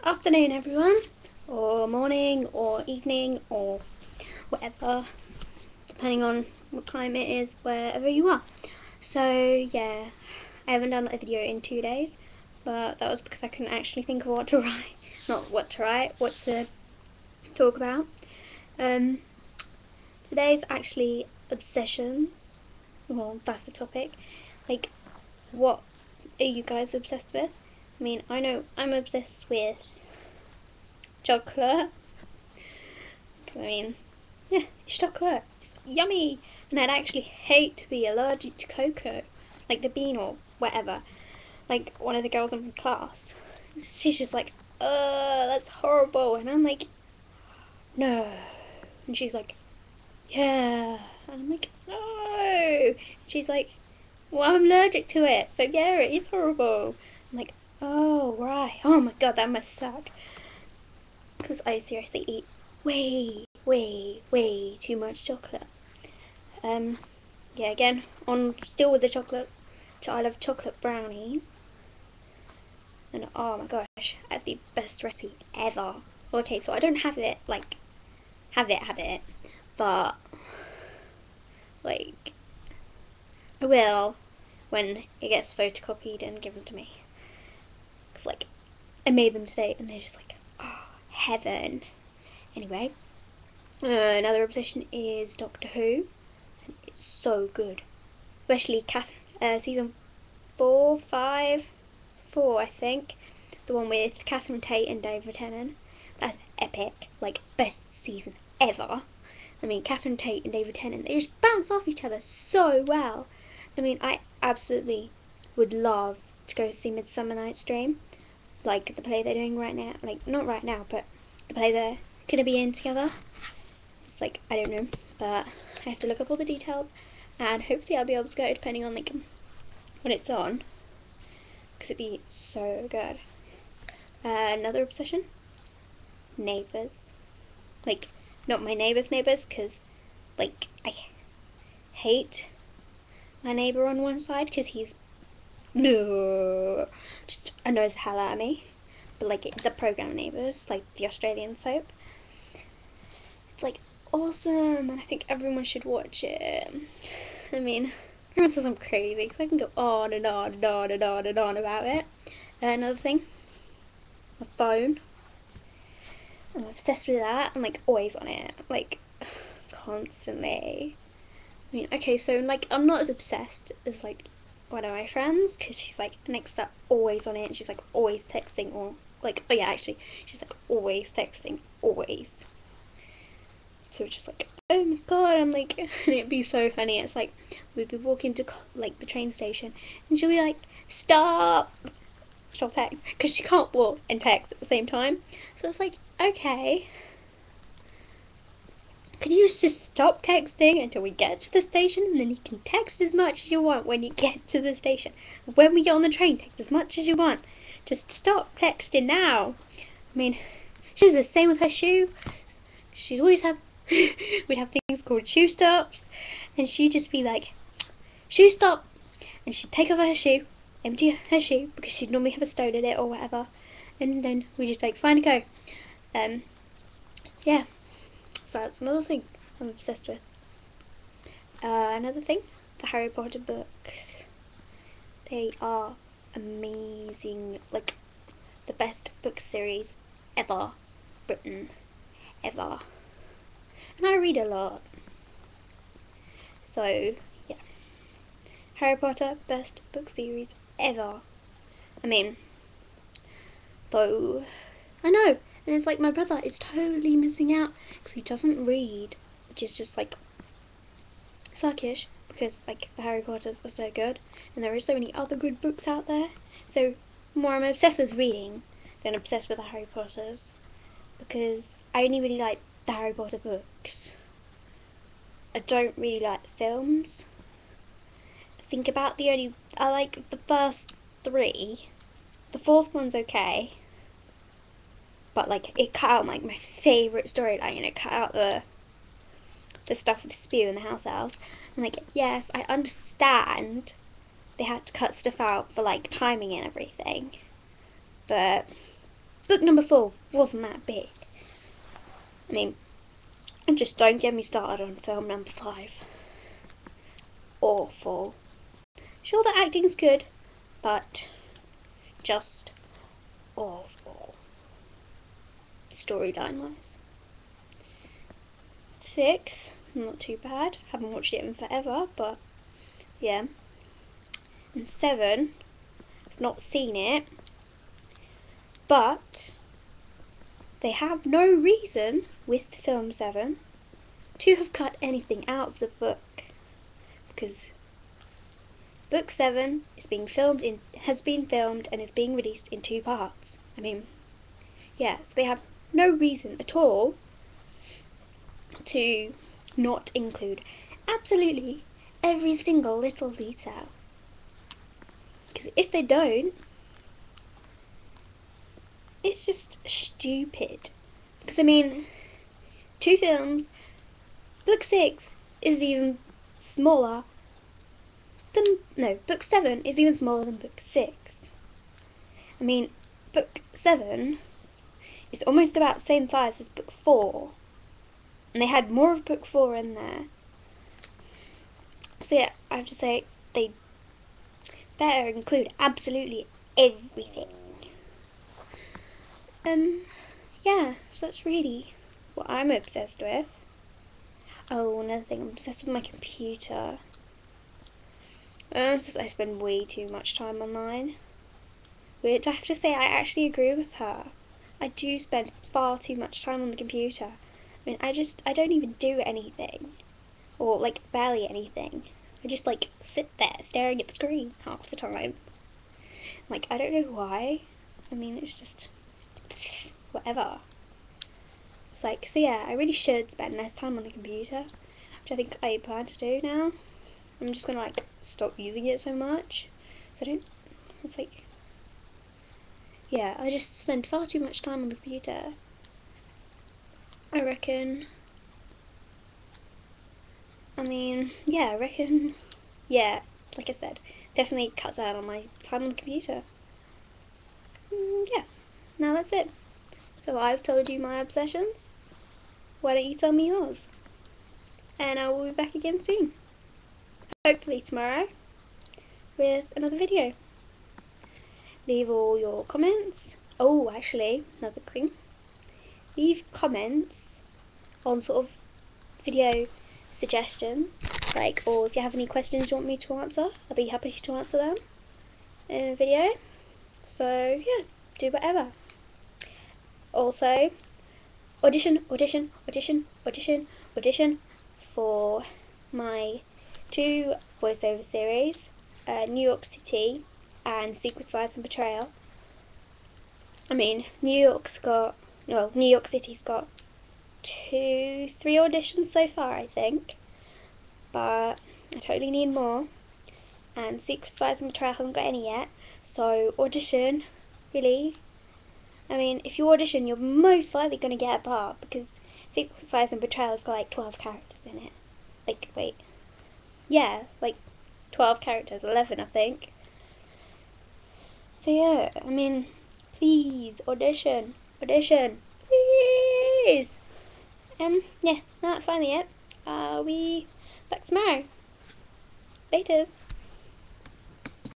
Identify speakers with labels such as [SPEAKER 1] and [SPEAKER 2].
[SPEAKER 1] afternoon everyone, or morning, or evening, or whatever, depending on what time it is wherever you are. So yeah, I haven't done a video in 2 days, but that was because I couldn't actually think of what to write. Not what to write, what to talk about. Today's actually obsessions. Well, that's the topic. Like, what are you guys obsessed with? I mean, I know I'm obsessed with chocolate. I mean, yeah, it's chocolate. It's yummy. And I'd actually hate to be allergic to cocoa, like the bean or whatever. Like one of the girls in my class, she's just like, that's horrible. And I'm like, no. And she's like, yeah. And I'm like, no. And she's like, well, I'm allergic to it. So yeah, it is horrible. I'm like, oh, right. Oh my god, that must suck. Because I seriously eat way too much chocolate. Yeah, again, still with the chocolate, so I love chocolate brownies. And oh my gosh, I have the best recipe ever. Okay, so I don't have it, like, have it, but, like, I will when it gets photocopied and given to me. Because, like, I made them today and they're just like, oh, heaven. Anyway, another obsession is Doctor Who. It's so good, especially season 4, 5, 4 I think, the one with Catherine Tate and David Tennant. That's epic, like best season ever. I mean, Catherine Tate and David Tennant, they just bounce off each other so well. I mean, I absolutely would love to go see Midsummer Night's Dream, like the play they're doing right now, like not right now, but the play they're gonna be in together. It's like, I don't know, but I have to look up all the details, and hopefully I'll be able to go depending on like when it's on, because it'd be so good. Another obsession, neighbours. Like, not my neighbours' because like I hate my neighbour on one side because he's just annoys the hell out of me. But like the program Neighbours, like the Australian soap, it's like awesome, and I think everyone should watch it. I mean, everyone says I'm crazy because I can go on and on and on and on and on about it. Another thing, my phone. I'm obsessed with that. I'm like always on it, like constantly. I mean, okay, so like I'm not as obsessed as like one of my friends, because she's like next up always on it, and she's like always texting, or like, oh yeah, actually she's like always texting, always. So it's just like, oh my god, I'm like, and it'd be so funny. It's like we'd be walking to like the train station, and she'll be like, stop. She'll text because she can't walk and text at the same time. So it's like, okay, could you just stop texting until we get to the station, and then you can text as much as you want when you get to the station. When we get on the train, text as much as you want. Just stop texting now. I mean, she was the same with her shoe. She'd always have, we'd have things called shoe stops, and she'd just be like, shoe stop, and she'd take off her shoe, empty her shoe, because she'd normally have a stone in it or whatever, and then we'd just be like, fine to go. Yeah. So that's another thing I'm obsessed with. Another thing, the Harry Potter books. They are amazing, like the best book series ever written, ever. And I read a lot. So yeah, Harry Potter, best book series ever. I mean, though, I know. And it's like my brother is totally missing out because he doesn't read, which is just like suckish, because like the Harry Potters are so good and there are so many other good books out there. So more I'm obsessed with reading than obsessed with the Harry Potters, because I only really like the Harry Potter books. I don't really like the films. I like the first 3. The 4th one's okay. But like it cut out like my favourite storyline, and it cut out the stuff with the spew and the house elves. And like, yes, I understand they had to cut stuff out for like timing and everything, but book number 4 wasn't that big. I mean, and just don't get me started on film number 5. Awful. Sure, the acting's good, but just awful. Storyline wise. 6, not too bad. Haven't watched it in forever, but yeah. And 7, I've not seen it, but they have no reason with film 7 to have cut anything out of the book, because book 7 has been filmed and is being released in 2 parts. I mean, yeah, so they have no reason at all to not include absolutely every single little detail. Because if they don't, it's just stupid. Because I mean, 2 films, book 6 is even smaller than, no, book 7 is even smaller than book 6. I mean, book 7 is almost about the same size as book 4. And they had more of book 4 in there. So yeah, I have to say, they better include absolutely everything. Yeah, so that's really what I'm obsessed with. Oh, another thing, I'm obsessed with my computer. Since I spend way too much time online. Which I have to say, I actually agree with her. I do spend far too much time on the computer. I mean, I don't even do anything. Or, like, barely anything. I just, like, sit there staring at the screen half the time. Like, I don't know why. I mean, it's just whatever. It's like, so yeah, I really should spend less time on the computer, which I think I plan to do now. I'm just gonna, like, stop using it so much. So I don't, it's like, yeah, I just spend far too much time on the computer. I reckon, yeah, yeah, like I said, definitely cuts out on my time on the computer. Yeah, now that's it. So I've told you my obsessions. Why don't you tell me yours? And I will be back again soon. Hopefully tomorrow with another video. Leave all your comments. Oh, actually, another thing. Leave comments on sort of video suggestions, like, or if you have any questions you want me to answer, I'll be happy to answer them in a video. So yeah, do whatever. Also, audition for my 2 voiceover series, New York City and Secret Lies and Betrayal. I mean, New York City's got 2-3 auditions so far, I think, but I totally need more. And Secret Lies and Betrayal haven't got any yet, so audition, really. I mean, if you audition, you're most likely going to get a part, because Secret Lies and Betrayal has got like 12 characters in it. Like, wait. Yeah, like 12 characters, 11 I think. So yeah, I mean, please, audition, please. Yeah, no, that's finally it. I'll be back tomorrow. Laters.